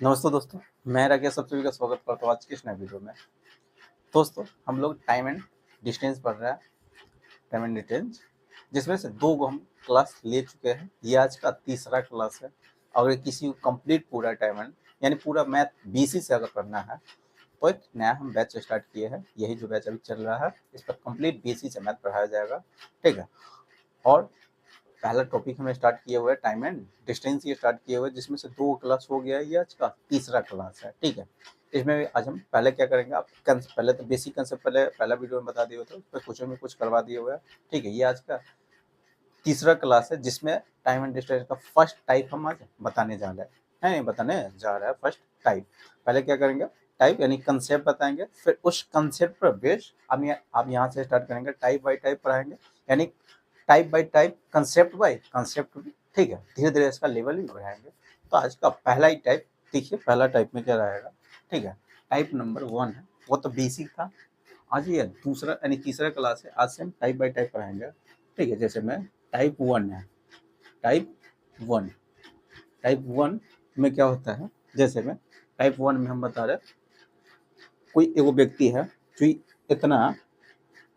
नमस्ते दोस्तों, मैं राकेश सब सभी का स्वागत करता हूँ आज की इस नए वीडियो में। दोस्तों, हम लोग टाइम एंड डिस्टेंस पढ़ रहे हैं, टाइम एंड डिस्टेंस, जिसमें से 2 गो हम क्लास ले चुके हैं। ये आज का तीसरा क्लास है। अगर किसी को कंप्लीट पूरा टाइम एंड यानी पूरा मैथ बीसी से अगर करना है तो एक नया हम बैच स्टार्ट किए हैं। यही जो बैच अभी चल रहा है, इस पर कंप्लीट बीसी से मैथ पढ़ाया जाएगा, ठीक है। और पहला टॉपिक हमें स्टार्ट किए हुए टाइम एंड डिस्टेंस ये स्टार्ट किए हुए, जिसमें से 2 क्लास हो गया है। ये आज का तीसरा क्लास है, ठीक है। इसमें आज हम पहले क्या करेंगे, आप पहले तो बेसिक कंसेप्ट पहला वीडियो में बता दिए थे, उस पर कुछ में कुछ करवा दिए हुए हैं, ठीक है। ये आज का तीसरा क्लास है, जिसमें टाइम एंड डिस्टेंस का फर्स्ट टाइप हम आज बताने जा रहे हैं, नहीं बताने जा रहा है फर्स्ट टाइप। पहले क्या करेंगे, टाइप यानी कंसेप्ट बताएंगे, फिर उस कंसेप्ट पर बेस आप यहाँ से स्टार्ट करेंगे, टाइप बाई टाइप पढ़ाएंगे, यानी type by type, concept by concept भी, ठीक है। धीरे धीरे इसका लेवल भी बढ़ाएंगे। तो आज का पहला ही टाइप देखिए, पहला टाइप में क्या रहेगा, ठीक है। टाइप नंबर 1 है, वो तो बेसिक था। आज ये दूसरा यानी तीसरा क्लास है, आज से हम टाइप बाई टाइप पढ़ाएंगे, ठीक है। जैसे मैं टाइप 1 है, टाइप 1 टाइप 1 में क्या होता है, जैसे में टाइप 1 में हम बता रहे, कोई एगो व्यक्ति है जो इतना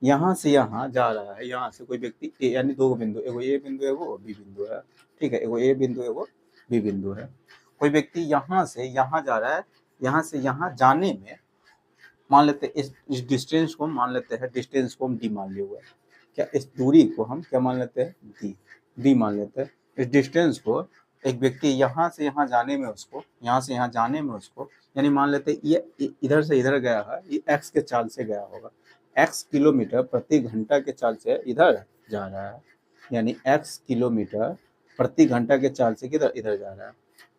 यहाँ से यहाँ जा रहा है, यहाँ से कोई व्यक्ति यानी 2 बिंदु, एगो ए बिंदु एगो बी बिंदु है, ठीक है। एगो ए बिंदु एगो बी बिंदु है। कोई व्यक्ति यहाँ से यहाँ जा रहा है, यहाँ से यहाँ जाने में मान लेते हैं इस डिस्टेंस को मान लेते हैं, डिस्टेंस को हम डी मान लिए हुए हैं। क्या इस दूरी को हम क्या मान लेते हैं, डी मान लेते हैं। इस डिस्टेंस को एक व्यक्ति यहाँ से यहाँ जाने में उसको, यहाँ से यहाँ जाने में उसको, यानी मान लेते हैं ये इधर से इधर गया है, ये एक्स के चाल से गया होगा, एक्स किलोमीटर प्रति घंटा के चाल से इधर जा रहा है, यानी एक्स किलोमीटर प्रति घंटा के चाल से किधर इधर जा रहा है,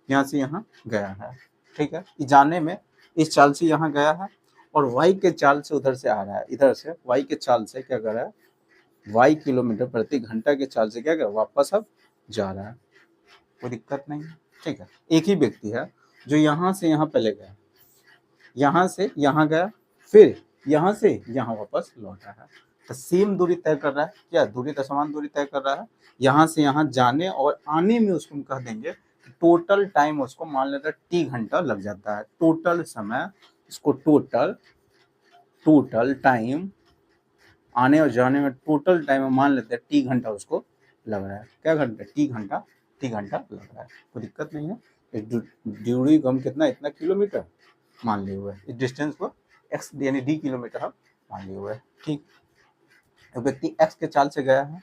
यहाँ से यहाँ गया है, ठीक है। जाने में इस चाल से यहाँ गया है, और y के चाल से उधर से आ रहा है, इधर से y के चाल से क्या कर रहा है, y किलोमीटर प्रति घंटा के चाल से क्या कर वापस अब जा रहा है। कोई दिक्कत नहीं है, ठीक है। एक ही व्यक्ति है जो यहाँ से यहाँ पहले गया, यहाँ से यहाँ गया, फिर यहाँ से यहाँ वापस लौटा है, तो सेम दूरी तय कर रहा है। क्या दूरी तो समान दूरी तय कर रहा है। यहाँ से यहाँ जाने और आने में उसको हम कह देंगे टोटल टाइम, उसको मान लेते हैं टी घंटा लग जाता है, टोटल समय इसको टोटल टाइम आने और जाने में टोटल टाइम मान लेते हैं टी घंटा उसको लग रहा है। क्या घंटा, टी घंटा लग रहा है। कोई दिक्कत नहीं है। इस दूरी को हम कितना, इतना किलोमीटर मान लिए हुए हैं, इस डिस्टेंस को एक्स यानी डी किलोमीटर हम मान लिए हुए हैं, ठीक। तो व्यक्ति एक्स के चाल से गया है,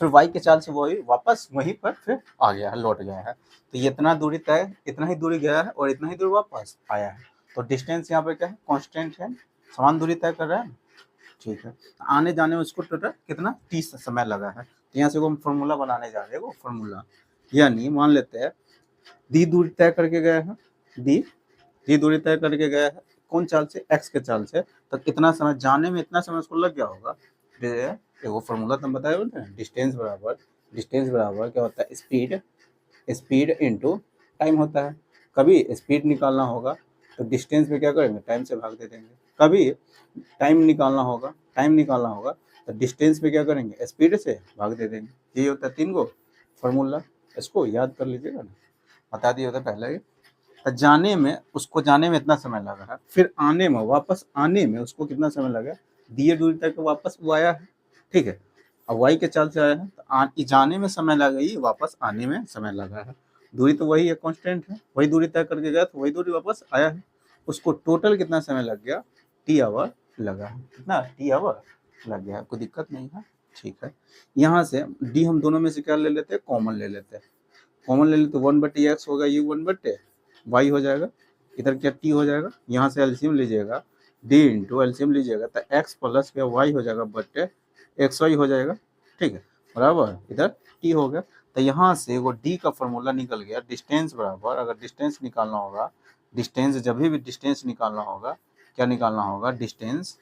फिर वाई के चाल से वही वापस वहीं पर फिर आ गया है, लौट गया है। तो ये इतना दूरी तय, इतना ही दूरी गया है और इतना ही दूरी वापस आया है। तो डिस्टेंस यहाँ पे क्या है, कांस्टेंट है, समान दूरी तय कर रहा है, ठीक है। आने जाने में उसको टोटल कितना टी समय लगा है। तो यहाँ से हम फॉर्मूला बनाने जा रहे हैं, वो फॉर्मूला यानी मान लेते हैं डी दूरी तय करके गया है, डी दूरी तय करके गया है, कौन चाल से, एक्स के चाल से। तो कितना समय जाने में, इतना समय उसको लग गया होगा। वो फॉर्मूला तुम बताए बोलते हैं, डिस्टेंस बराबर क्या होता है, स्पीड इनटू टाइम होता है। कभी स्पीड निकालना होगा तो डिस्टेंस में क्या करेंगे, टाइम से भाग दे देंगे। कभी टाइम निकालना होगा तो डिस्टेंस में क्या करेंगे, स्पीड से भाग दे देंगे। यही होता है 3 गो फॉर्मूला, इसको याद कर लीजिएगा ना, बता दिया होता पहले ही। तो जाने में इतना समय लगा है, फिर आने में, वापस आने में उसको कितना समय लगा, दिए दूरी तक वापस वो आया है, ठीक है। अब वाई के चाल से आया है, तो जाने में समय लगा ही, वापस आने में समय लगा है। दूरी तो वही है, कांस्टेंट है, वही दूरी तय करके गया तो वही दूरी वापस आया है। उसको टोटल कितना समय लग गया, टी आवर लगा है। कितना, टी आवर लग गया है। कोई दिक्कत नहीं है, ठीक है। यहाँ से डी हम दोनों में से क्या ले लेते हैं, कॉमन ले लेते हैं। 1/x होगा, ये 1/y हो जाएगा, इधर क्या टी हो जाएगा, यहाँ से एलसीएम लीजिएगा, डी इंटू एलसीएम लीजिएगा तो x प्लस क्या y हो जाएगा बट्टे xy हो जाएगा, ठीक है, बराबर। इधर टी हो गया। तो यहाँ से वो डी का फॉर्मूला निकल गया, डिस्टेंस बराबर, अगर डिस्टेंस निकालना होगा, डिस्टेंस जब भी डिस्टेंस निकालना होगा, क्या निकालना होगा, डिस्टेंस,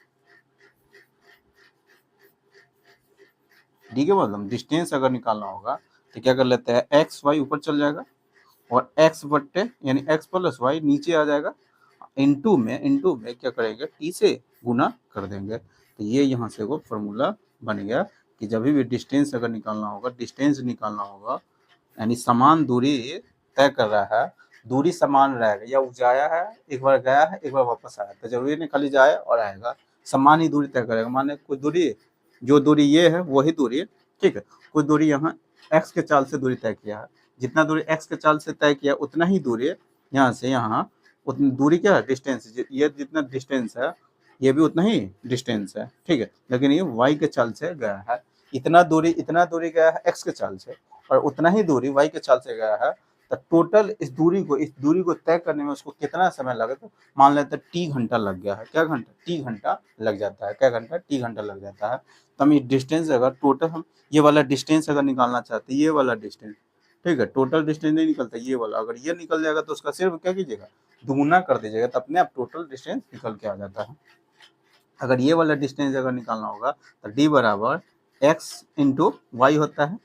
डी के मतलब डिस्टेंस अगर निकालना होगा तो क्या कर लेते हैं, एक्स वाई ऊपर चल जाएगा और x बट्टे यानी x प्लस वाई नीचे आ जाएगा, इनटू में क्या करेंगे, टी से गुना कर देंगे। तो ये यहाँ से वो फॉर्मूला बन गया कि जब भी डिस्टेंस अगर निकालना होगा, यानी समान दूरी तय कर रहा है, दूरी समान रहेगा, या वो जाया है एक बार गया है एक बार वापस आया, तो जरूरी नहीं खाली जाए और आएगा, समान ही दूरी तय करेगा। माने कुछ दूरी, जो दूरी ये है वही दूरी, ठीक है, कुछ दूरी यहाँ x के चाल से दूरी तय किया है, जितना दूरी x के चाल से तय किया उतना ही दूरी यहाँ से यहाँ, उतनी दूरी क्या है, डिस्टेंस, ये जितना डिस्टेंस है ये भी उतना ही डिस्टेंस है, ठीक है, लेकिन ये y के चाल से गया है, इतना दूरी गया है x के चाल से और उतना ही दूरी y के चाल से गया है, तो टोटल इस दूरी को तय करने में उसको कितना समय लगा, तो मान लेते हैं टी घंटा लग गया है, क्या घंटा, टी घंटा लग जाता है, क्या घंटा, टी घंटा लग जाता है। तो हम ये डिस्टेंस अगर टोटल हम ये वाला डिस्टेंस अगर निकालना चाहते हैं, ये वाला डिस्टेंस, ठीक है, टोटल डिस्टेंस नहीं निकलता, ये वाला अगर ये निकल जाएगा तो उसका सिर्फ क्या कीजिएगा, दुगुना कर दीजिएगा, तो अपने आप टोटल डिस्टेंस निकल के आ जाता है। अगर ये वाला डिस्टेंस अगर निकालना होगा तो डी बराबर एक्स इंटू वाई होता है,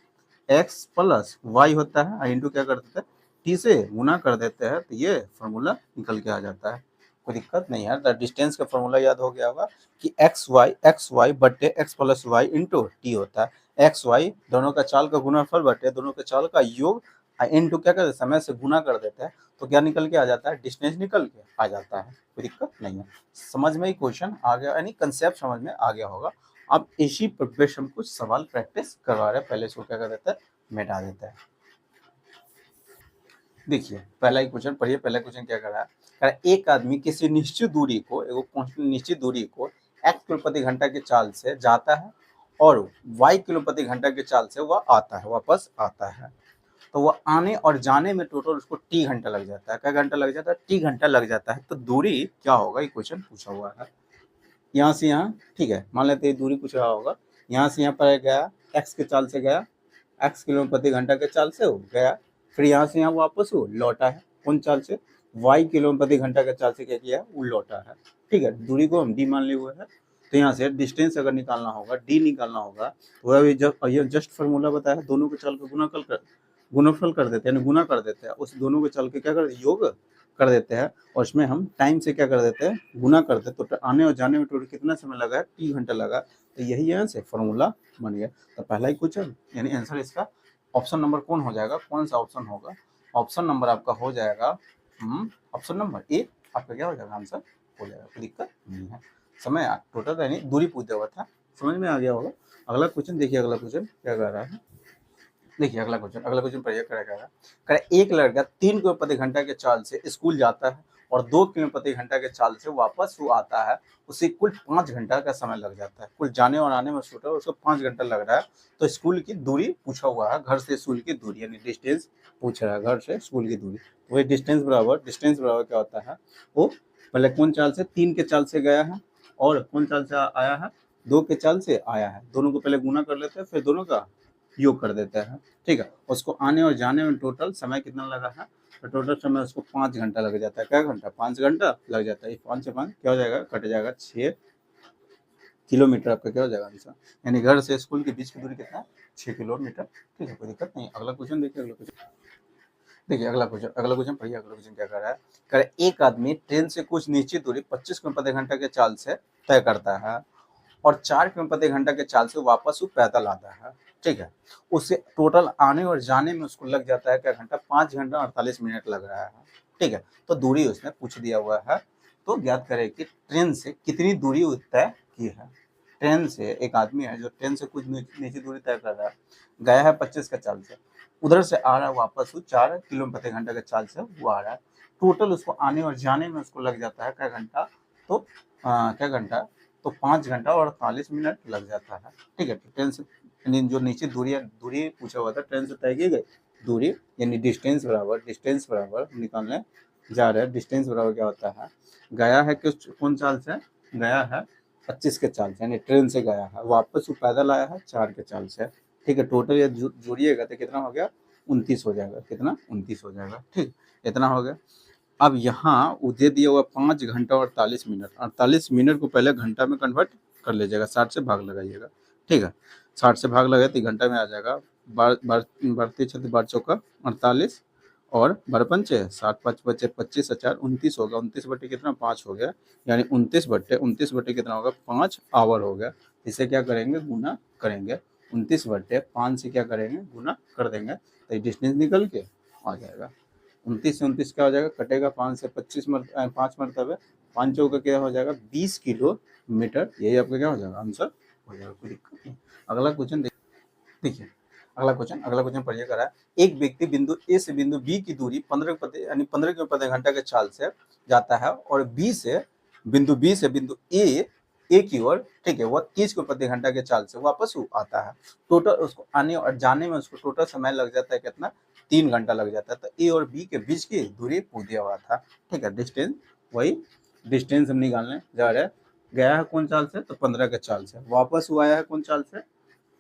एक्स प्लस वाई होता है, इंटू क्या कर देते हैं, टी से गुना कर देते हैं, तो ये फॉर्मूला निकल के आ जाता है, कोई दिक्कत नहीं है। तो डिस्टेंस का फॉर्मूला याद हो गया होगा कि एक्स वाई बटे x plus y into t होता है, एक्स वाई दोनों का चाल का गुणाफल बटे दोनों के चाल का योग, इंटू क्या करते हैं, समय से गुना कर देते हैं, तो क्या निकल के आ जाता है, डिस्टेंस निकल के आ जाता है, कोई दिक्कत नहीं है। समझ में ही क्वेश्चन आ गया, यानी कंसेप्ट समझ में आ गया होगा। अब इसी पर बेस हम कुछ सवाल प्रैक्टिस करवा रहे हैं, पहले इसको क्या कर देते हैं, मिटा देता है। देखिए पहला ही क्वेश्चन पढ़िए, पहला क्वेश्चन क्या कर रहा है, कह रहा है एक आदमी किसी निश्चित दूरी को, एक निश्चित दूरी को x किलो प्रति घंटा के चाल से जाता है और y किलो प्रति घंटा के चाल से वह आता है, वापस आता है, तो वह आने और जाने में टोटल उसको t घंटा लग जाता है, क्या घंटा लग जाता है, t घंटा लग जाता है। तो दूरी क्या होगा, ये क्वेश्चन पूछा हुआ है, यहाँ से यहाँ, ठीक है, मान लेते हैं दूरी पूछ रहा होगा, यहाँ से यहाँ पर गया x के चाल से गया, x किलो प्रति घंटा के चाल से हो गया, फिर यहाँ से यहाँ वापस हो लौटा है, कौन चाल से, y किलो प्रति घंटा के चाल से क्या किया है, वो लौटा है, ठीक है, दूरी को हम d मान लिए हुए हैं। तो यहाँ से डिस्टेंस अगर निकालना होगा, d निकालना होगा, तो वह जब ये जस्ट फार्मूला बताया, दोनों के चाल का गुणनफल कर देते हैं, गुना कर देते हैं, उस दोनों के चाल के क्या कर योग कर देते हैं, और उसमें हम टाइम से क्या कर देते हैं, गुना करते हैं, तो आने और जाने में टोटल कितना समय लगा है, t घंटा लगा, तो यही यहाँ से फॉर्मूला बन गया। तो पहला ही क्वेश्चन यानी आंसर इसका ऑप्शन नंबर कौन हो जाएगा, कौन सा ऑप्शन होगा, ऑप्शन नंबर आपका हो जाएगा ऑप्शन नंबर ए, आपका क्या हो जाएगा, आंसर हो जाएगा, कोई दिक्कत नहीं है। समय टोटल यानी दूरी पूछा हुआ था, समझ में आ गया होगा। अगला क्वेश्चन देखिए, अगला क्वेश्चन क्या कर रहा है, देखिए अगला क्वेश्चन पढ़िए, क्या एक लड़का 3 किलो प्रति घंटा के चाल से स्कूल जाता है और 2 किलो प्रति घंटा के चाल से वापस वो आता है, उसे कुल 5 घंटा का समय लग जाता है, कुल जाने और आने में छूटा उसको 5 घंटा लग रहा है। तो स्कूल की दूरी पूछा हुआ है, घर से स्कूल की दूरी यानी डिस्टेंस पूछ रहा है, घर से स्कूल की दूरी, वही डिस्टेंस बराबर क्या होता है, वो पहले कौन चाल से, 3 के चाल से गया है और कौन चाल से आया है, 2 के चाल से आया है, दोनों को पहले गुना कर लेते हैं, फिर दोनों का योग कर देता है, ठीक है, उसको आने और जाने में टोटल समय कितना लगा है, तो टोटल समय उसको 5 घंटा लग जाता है, क्या घंटा, 5 घंटा लग जाता है, 5 से 5 क्या हो जाएगा, कट जाएगा, 6 किलोमीटर आपका क्या हो जाएगा आंसर, यानी घर से स्कूल के बीच की दूरी कितना, 6 किलोमीटर, ठीक है, कोई दिक्कत नहीं। अगला क्वेश्चन देखिए, अगला क्वेश्चन पढ़िए, अगला क्वेश्चन क्या कर रहा है, कह रहा है एक आदमी ट्रेन से कुछ निश्चित दूरी 25 किलोमीटर प्रति घंटा के चाल से तय करता है और 4 किलोमीटर प्रति घंटा के चाल से वापस वो पैदल आता है, ठीक है, उससे टोटल आने और जाने में उसको लग जाता है क्या घंटा, 5 घंटा 48 मिनट लग रहा है, ठीक है, तो दूरी उसने पूछ दिया हुआ है, तो ज्ञात करें कि ट्रेन से कितनी दूरी तय की है। ट्रेन से एक आदमी है जो ट्रेन से कुछ निश्चित दूरी तय कर रहा है, गया है 25 का चाल से, उधर से आ रहा है वापस वो 4 किलोमीटर प्रति घंटा के चाल से वो आ रहा है, टोटल उसको आने और जाने में उसको लग जाता है क्या घंटा, तो क्या घंटा, तो 5 घंटा और 48 मिनट लग जाता है, ठीक है। ट्रेन से जो नीचे दूरी पूछा हुआ था, ट्रेन से तय की गई दूरी यानी डिस्टेंस बराबर निकालने जा रहे हैं, डिस्टेंस बराबर क्या होता है, गया है किस कौन चाल से, गया है 25 के चाल से, यानी ट्रेन से गया है, वापस वो पैदल आया है 4 के चाल से, ठीक है, टोटल ये जोड़िएगा तो कितना हो गया, 29 हो जाएगा, कितना 29 हो जाएगा, ठीक, इतना हो गया। अब यहाँ वो दे दिया हुआ 5 घंटा और 48 मिनट को पहले घंटा में कन्वर्ट कर लीजिएगा, 60 से भाग लगाइएगा, ठीक है, 60 से भाग लगाए तो घंटा में आ जाएगा, बढ़ती 12 चौका 48 और 12 7 5 बचे 25 4 29 होगा, 29 बटे कितना 5 हो गया, यानी 29 बटे कितना होगा 5 आवर हो गया। इसे क्या करेंगे, गुना करेंगे, 29 बटे 5 से क्या करेंगे, गुना कर देंगे, तो डिस्टेंस निकल के आ जाएगा। 29 से 29 क्या हो जाएगा, कटेगा 5 से 25 5 मरतबे, 5 चौका क्या हो जाएगा 20 किलोमीटर। यही आपका क्या हो जाएगा आंसर हो जाएगा, कोई दिक्कत नहीं। अगला क्वेश्चन देखिए, अगला क्वेश्चन पढ़िए करा है। एक व्यक्ति बिंदु ए से बिंदु बी की दूरी 15 किलोमीटर प्रति घंटा के चाल से जाता है और बी से बिंदु ए की ओर, ठीक है, वह 30 किलोमीटर प्रति घंटा के चाल से वापस आता है। टोटल उसको आने और जाने में उसको टोटल समय लग जाता है कितना, 3 घंटा लग जाता है। तो ए और बी के बीच की दूरी पूछ दिया हुआ था, ठीक है, डिस्टेंस, वही डिस्टेंस हम निकालने जा रहे हैं। गया है कौन चाल से, तो 15 के चाल से, वापस हुआ है कौन चाल से,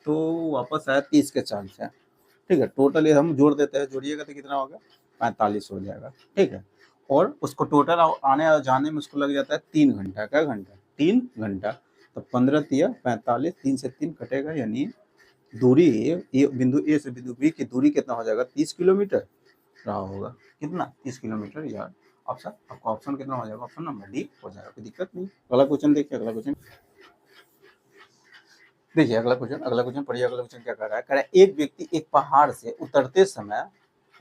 तो वापस आया 30 के चाल से, ठीक है। टोटल ये हम जोड़ देते हैं, जोड़िएगा तो कितना होगा 45 हो जाएगा, ठीक है। और उसको टोटल आने और जाने में उसको लग जाता है 3 घंटा, क्या घंटा, 3 घंटा। तो 15 तिया 45, 3 से 3 कटेगा, यानी दूरी बिंदु ए से बिंदु बी की दूरी कितना हो जाएगा, 30 किलोमीटर रहा होगा। कितना, 30 किलोमीटर यार। ऑप्शन, आपका ऑप्शन कितना हो जाएगा, ऑप्शन नंबर डी हो जाएगा, कोई दिक्कत नहीं। अगला क्वेश्चन देखिए, अगला क्वेश्चन देखिए, अगला क्वेश्चन पढ़िए। अगला क्वेश्चन क्या कर रहा है, कह रहा है एक व्यक्ति एक पहाड़ से उतरते समय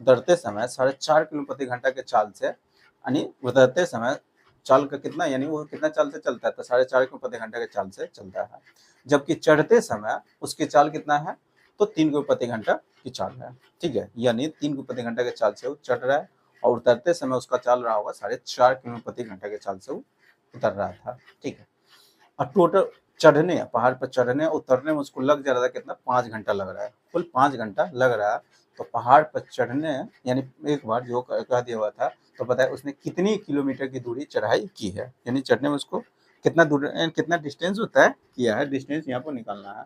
4.5 किलोमीटर प्रति घंटा के चाल से, यानी उतरते समय चाल का कितना, यानी वो कितना चाल से चलता है, तो 4.5 किलोमीटर प्रति घंटा के चाल से चलता है। जबकि चढ़ते समय उसकी चाल कितना है, तो 3 किलोमीटर प्रति घंटा की चाल है, ठीक है, यानी 3 किलोमीटर प्रति घंटा के चाल से वो चढ़ रहा है और उतरते समय उसका चाल रहा होगा 4.5 किलोमीटर प्रति घंटा के चाल से वो उतर रहा था, ठीक है। और टोटल चढ़ने, पहाड़ पर चढ़ने उतरने में उसको लग जा रहा था कितना, 5 घंटा लग रहा है, कुल 5 घंटा लग रहा है। तो पहाड़ पर चढ़ने, यानी एक बार जो कह दिया हुआ था, तो पता है उसने कितनी किलोमीटर की दूरी चढ़ाई की है, यानी चढ़ने में उसको कितना दूर, कितना डिस्टेंस होता है किया है, डिस्टेंस यहाँ पर निकालना है,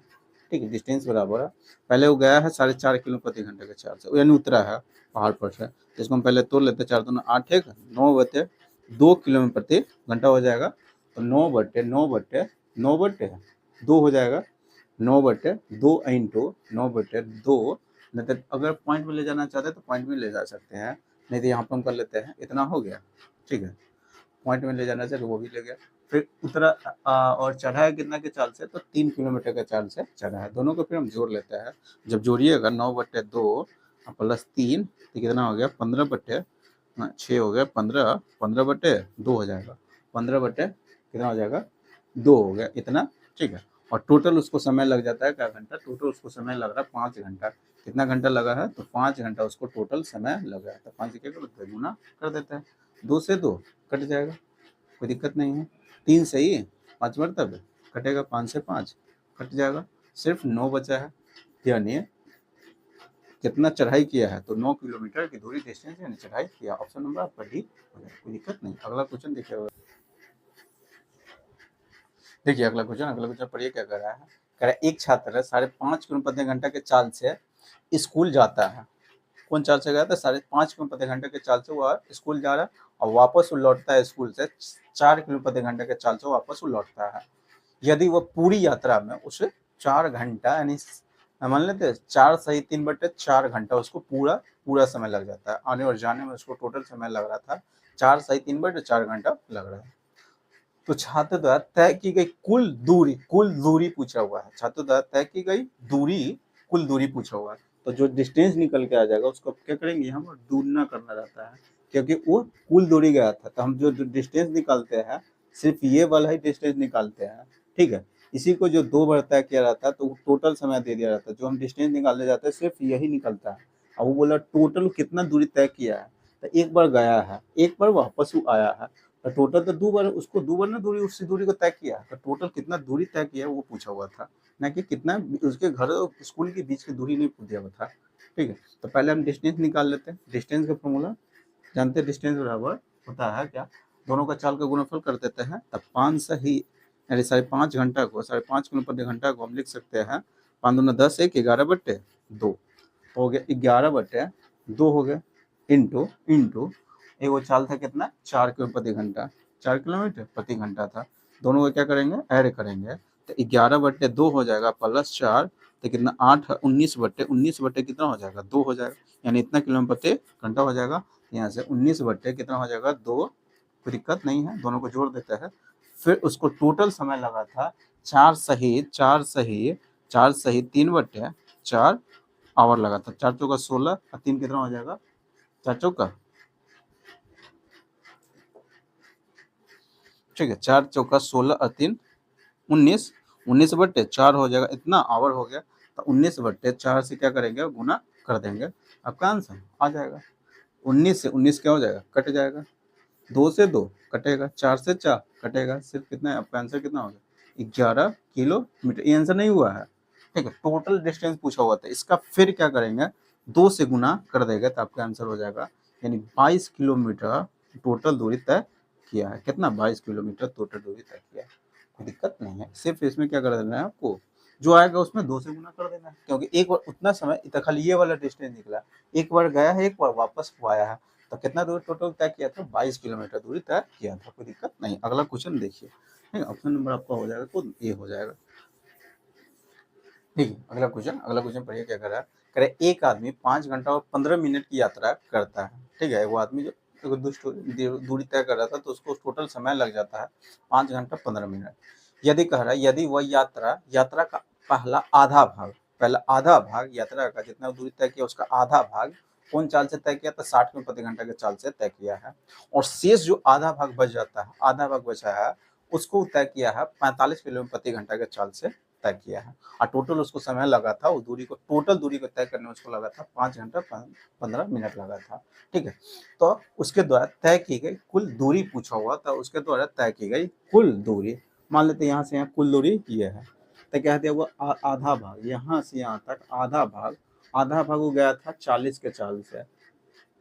ठीक है। डिस्टेंस बराबर है, पहले वो गया है 4.5 किलो प्रति घंटे के चाल से, यानी उतरा है पहाड़ पर से, जिसको हम पहले तोड़ लेते, 4 दूनी 8, 1 9 बटे 2 किलोमीटर प्रति घंटा हो जाएगा। तो 9 बटे 2 हो जाएगा, 9 बटे 2 इंटू 9 बटे 2। नहीं तो अगर पॉइंट में ले जाना चाहते हैं तो पॉइंट में ले जा सकते हैं, नहीं तो यहाँ पर हम कर लेते हैं, इतना हो गया, ठीक है। पॉइंट में ले जाना चाहिए तो वो भी ले गया। फिर उतरा और चढ़ा है कितना के चाल से, तो 3 किलोमीटर के चाल से चढ़ा है। दोनों को फिर हम जोड़ लेते हैं, जब जोड़िएगा 9 बटे 2 प्लस 3 तो कितना हो गया 15 बटे 6 हो गया 15, 15 बटे 2 हो जाएगा, 15 बटे कितना हो जाएगा 2 हो गया, इतना, ठीक है। और टोटल उसको समय लग जाता है क्या घंटा, टोटल उसको समय लग रहा है 5 घंटा। कितना घंटा लगा है, तो 5 घंटा उसको टोटल समय लगा है। तो 5 क्या करते हैं, गुना कर देते हैं, 2 से 2 कट जाएगा, कोई दिक्कत नहीं है। 3 सही है, 5 मरतब कटेगा, 5 से 5 कट जाएगा, सिर्फ 9 बचा है, यानी कितना चढ़ाई किया है, तो 9 किलोमीटर की दूरी डिस्टेंस यानी चढ़ाई किया। ऑप्शन नंबर आपका डी हो जाएगा, कोई दिक्कत नहीं। अगला क्वेश्चन देखिए, अगला क्वेश्चन पढ़िए क्या कर रहा है, कह रहा है एक छात्र 5.5 किलोमीटर प्रति घंटा के चाल से स्कूल जाता है। कौन चाल से गया था, 5.5 किलोमीटर प्रति घंटे के चाल से वह स्कूल जा रहा है और वापस वो लौटता है स्कूल से 4 किलोमीटर प्रति घंटे के चाल से वापस वो लौटता है। यदि वह पूरी यात्रा में उसे 4 घंटा, यानी मान लेते हैं 4 सही 3 बटे 4 घंटा उसको पूरा समय लग जाता है, आने और जाने में उसको टोटल समय लग रहा था 4 सही 3 बटे 4 घंटा लग रहा है। तो छात्र द्वारा तय की गई कुल दूरी पूछा हुआ है, छात्र द्वारा तय की गई कुल दूरी पूछा हुआ है। तो जो डिस्टेंस निकल के आ जाएगा उसको क्या करेंगे, हम दूना करना रहता है, क्योंकि वो कुल दूरी गया था। तो हम जो डिस्टेंस निकालते हैं सिर्फ ये वाला ही डिस्टेंस निकालते हैं, ठीक है। इसी को जो 2 बार तय किया रहता है तो टोटल समय दे दिया जाता है, जो हम डिस्टेंस निकालने जाते हैं सिर्फ यही निकलता है। अब वो बोला टोटल कितना दूरी तय किया है, तो एक बार गया है, एक बार वापस वो आया है, तो टोटल तो 2 बार, उसको 2 बार ना दूरी, उसी दूरी को तय किया, तो टोटल कितना दूरी तय किया वो पूछा हुआ था, ना कि कितना उसके घर और स्कूल के बीच की दूरी नहीं पूछा हुआ था, ठीक है। तो पहले हम डिस्टेंस निकाल लेते हैं। डिस्टेंस का फॉर्मूला जानते हैं, डिस्टेंस बराबर होता है क्या, दोनों का चाल का गुणनफल कर देते हैं, तब 5 सही यानी 5.5 घंटा को 5.5 किलोमीटर प्रति घंटा को हम लिख सकते हैं 5 दूना 10 1 11 बटे 2 हो गया, 11 बटे 2 हो गया, इंटू एक वो चाल था कितना 4 किलोमीटर प्रति घंटा, 4 किलोमीटर प्रति घंटा था। दोनों को क्या करेंगे, ऐड करेंगे, तो 11 बटे 2 हो जाएगा प्लस 4, तो कितना 8 19 बटे कितना हो जाएगा 2 हो जाएगा, यानी इतना किलोमीटर प्रति घंटा हो जाएगा। यहाँ से 19 बटे कितना हो जाएगा 2, कोई दिक्कत नहीं है, दोनों को जोड़ देते हैं। फिर उसको टोटल समय लगा था 4 सही 3 बटे 4 आवर लगा था, 4 चौका 16 और 3 कितना हो जाएगा 4 चौका ठीक है, 4 चौका 16 और 3 19, 19/4 हो जाएगा, इतना आवर हो गया। तो 19/4 से क्या करेंगे, गुना कर देंगे, आपका आंसर आ जाएगा। 19 से 19 क्या हो जाएगा, कट जाएगा। 2 से 2 कटेगा, 4 से 4 कटेगा, सिर्फ कितना है आपका आंसर, कितना होगा 11 किलोमीटर। ये आंसर नहीं हुआ है, ठीक है, टोटल डिस्टेंस पूछा हुआ था। इसका फिर क्या करेंगे, 2 से गुना कर देगा तो आपका आंसर हो जाएगा, यानी 22 किलोमीटर टोटल दूरी तय किया है। कितना, 22 किलोमीटर टोटल दूरी तय किया है। कोई दिक्कत नहीं है, सिर्फ इसमें क्या कर देना है आपको, जो आएगा उसमें 2 से गुना कर देना है, क्योंकि एक बार उतना समय इतना खाली ये वाला डिस्टेंस निकला, एक बार गया है, एक बार वापस आया है, तो कितना दूर टोटल तय किया था, 22 किलोमीटर दूरी तय किया था। कोई दिक्कत नहीं। अगला क्वेश्चन देखिए, ठीक है, ऑप्शन नंबर आपका हो जाएगा, तो ए हो जाएगा। ठीक है, अगला क्वेश्चन पढ़िए क्या कर रहा है। कह रहे एक आदमी 5 घंटा और 15 मिनट की यात्रा करता है। ठीक है, वो आदमी जो दूरी तय कर रहा था, तो उसको टोटल समय लग जाता है 5 घंटा 15 मिनट। यदि कह रहा है, यदि वह यात्रा का पहला आधा भाग यात्रा का जितना दूरी तय किया उसका आधा भाग कौन चाल से तय किया था, 60 किलोमीटर प्रति घंटा के चाल से तय किया है, और शेष जो आधा भाग बच जाता है, आधा भाग बचा है, उसको तय किया है 45 किलोमीटर प्रति घंटा के चाल से तय किया है। और टोटल उसको समय लगा था, उस दूरी को टोटल दूरी को तय करने में उसको लगा था 5 घंटा 15 मिनट लगा था। ठीक है, तो उसके द्वारा तय की गई कुल दूरी पूछा हुआ था, उसके द्वारा तय की गई कुल दूरी, मान लेते यहाँ से यहाँ कुल दूरी ये है, तो क्या दिया वो आधा भाग, यहाँ से यहाँ तक आधा भाग वो गया था 40 के चाल से,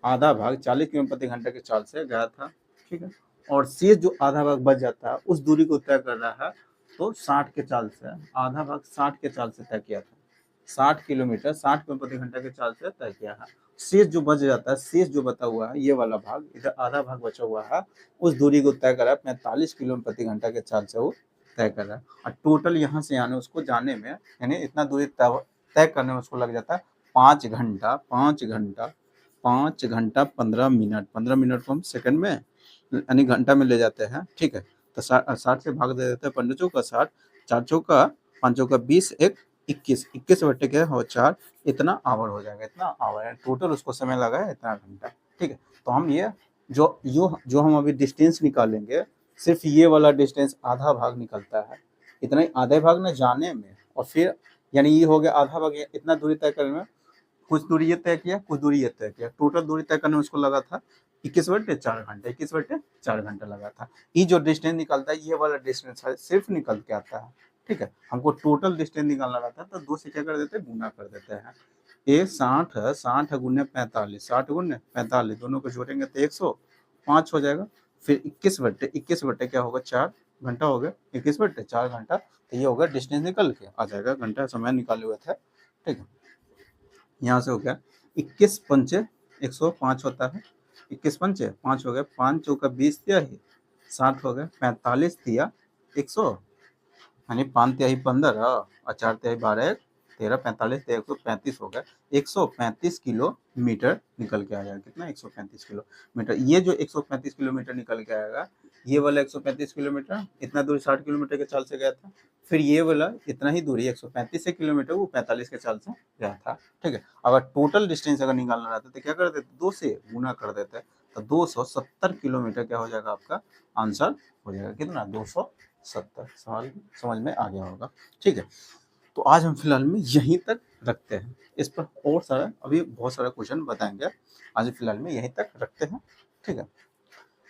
आधा भाग 40 किलोमीटर प्रति घंटे के चाल से गया था। ठीक है, और शेष जो आधा भाग बच जाता है उस दूरी को तय कर रहा है, तो 60 के चाल से, आधा भाग 60 के चाल से तय किया था, 60 किलोमीटर 60 किलोमीटर प्रति घंटे के चाल से तय किया है। शेष जो बच जाता है, शेष जो बचा हुआ है, ये वाला भाग, इधर आधा भाग बचा हुआ है, उस दूरी को तय कर रहा है 45 किलोमीटर प्रति घंटा के चाल से वो तय कर रहा है। और टोटल यहाँ से यानी उसको जाने में, यानी इतना दूरी तय करने में उसको लग जाता है 5 घंटा 15 मिनट। 15 मिनट को हम सेकंड में यानी घंटा में ले जाते हैं। ठीक है, तो 60 से भाग दे देते हैं, 15 चौका 60, 4 चौका 5 चौका 20, 1 21, 21 बटे क्या हो 4, इतना आवर हो जाएगा, इतना आवर है टोटल उसको समय लगा है, इतना घंटा। ठीक है, तो हम ये जो हम अभी डिस्टेंस निकालेंगे, सिर्फ ये वाला डिस्टेंस आधा भाग निकलता है, इतना ही आधे भाग में जाने में, और फिर यानी ये हो गया आधा भाग, इतना दूरी तय करने में, कुछ दूरी ये तय किया, कुछ दूरी ये तय किया, टोटल दूरी तय करने में उसको लगा था 21/4 घंटा, 21/4 घंटा लगा था। ये जो डिस्टेंस निकलता है, ये वाला डिस्टेंस सिर्फ निकल के आता है। ठीक है, हमको टोटल डिस्टेंस निकालना रहता है, तो 2 से क्या कर देते हैं, गुना कर देते हैं। ये 60 है, 60 गुने 45, 60 गुने 45, दोनों को जोड़ेंगे तो 105 हो जाएगा। फिर 21 बटे क्या होगा, 4 घंटा हो गया, 21/4 घंटा, तो ये होगा डिस्टेंस निकल के आ जाएगा, घंटा समय निकाले हुए थे। ठीक है, यहाँ से हो गया 21 पंचे 105 होता है, 21 पंचे 5 हो गया, 5 चौका 20 तिहाई 60 हो गया, 45 तिया 100, यानी 5 तिहाई 15 और 4 तिहाई 12 13, 45 135 हो गया, 135 किलोमीटर निकल के आ जाएगा। कितना, 135 किलोमीटर। ये जो 135 किलोमीटर निकल के आएगा, ये वाला 135 किलोमीटर, इतना दूरी 60 किलोमीटर के चाल से गया था, फिर ये वाला इतना ही दूरी 135 किलोमीटर वो 45 के चाल से गया था। ठीक है, अगर टोटल डिस्टेंस अगर निकालना रहता तो क्या कर देते, 2 से गुना कर देते, तो 270 किलोमीटर क्या हो जाएगा, आपका आंसर हो जाएगा। कितना, 270। सवाल समझ में आ गया होगा। ठीक है, तो आज हम फिलहाल में यहीं तक रखते हैं, इस पर और सारा अभी बहुत सारा क्वेश्चन बताएंगे, आज फिलहाल में यहीं तक रखते हैं। ठीक है,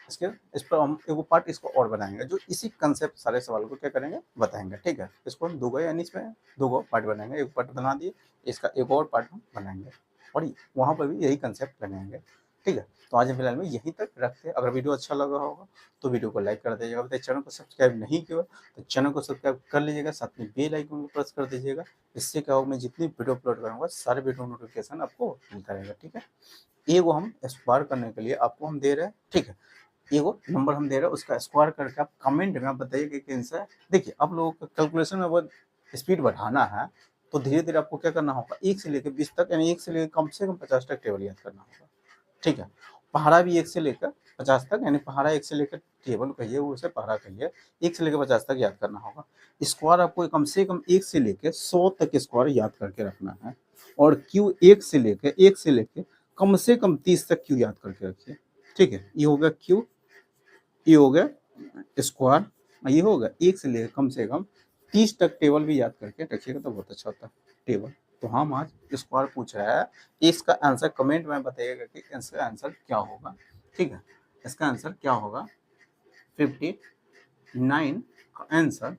इस पर हम एक पार्ट इसको और बनाएंगे, जो इसी कंसेप्ट सारे सवाल को क्या करेंगे, बताएंगे। ठीक है, इसको हम दो यानी इसमें 2 पार्ट बनाएंगे, एक पार्ट बना दिए, इसका एक और पार्ट हम बनाएंगे, और वहाँ पर भी यही कंसेप्ट लगाएंगे। ठीक है, तो आज फिलहाल में यहीं तक रखते हैं। अगर वीडियो अच्छा लगा होगा तो वीडियो को लाइक कर दीजिएगा, बताइए चैनल को सब्सक्राइब नहीं किया तो चैनल को सब्सक्राइब कर लीजिएगा, साथ में बेल आइकन को प्रेस कर दीजिएगा। इससे क्या होगा, मैं जितनी वीडियो अपलोड करूँगा सारे वीडियो नोटिफिकेशन आपको मिलता रहेगा। ठीक है, एगो हम स्क्वायर करने के लिए आपको हम दे रहे हैं। ठीक है, एगो नंबर हम दे रहे हैं, उसका स्क्वायर करके आप कमेंट में आप बताइए कि कौन सा है। देखिए, आप लोगों को कैलकुलेशन में वो स्पीड बढ़ाना है, तो धीरे धीरे आपको क्या करना होगा, 1 से लेकर 20 तक, यानी 1 से लेकर कम से कम 50 तक टेबल याद करना होगा। ठीक है, पहाड़ा भी 1 से लेकर 50 तक, यानी पहाड़ा 1 से लेकर टेबल कहिए, उसे पहाड़ा कहिए, 1 से लेकर 50 तक याद करना होगा। स्क्वायर आपको कम से कम 1 से लेकर 100 तक स्क्वायर याद करके रखना है, और क्यू 1 से लेकर कम से कम 30 तक क्यू याद करके रखिए। ठीक है, ये हो गया क्यू, ये हो गया स्क्वायर, ये होगा 1 से लेकर कम से कम 30 तक टेबल भी याद करके रखिएगा तो बहुत अच्छा होता है टेबल। तो हम आज स्क्वायर पूछ रहा है, इसका आंसर कमेंट में बताइएगा कि इसका आंसर क्या होगा। ठीक है, इसका आंसर क्या होगा, 59 का आंसर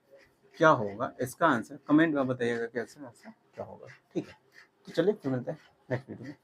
क्या होगा, इसका आंसर कमेंट में बताइएगा कि इसका आंसर क्या होगा। ठीक है, तो चलिए फिर मिलते हैं नेक्स्ट वीडियो में।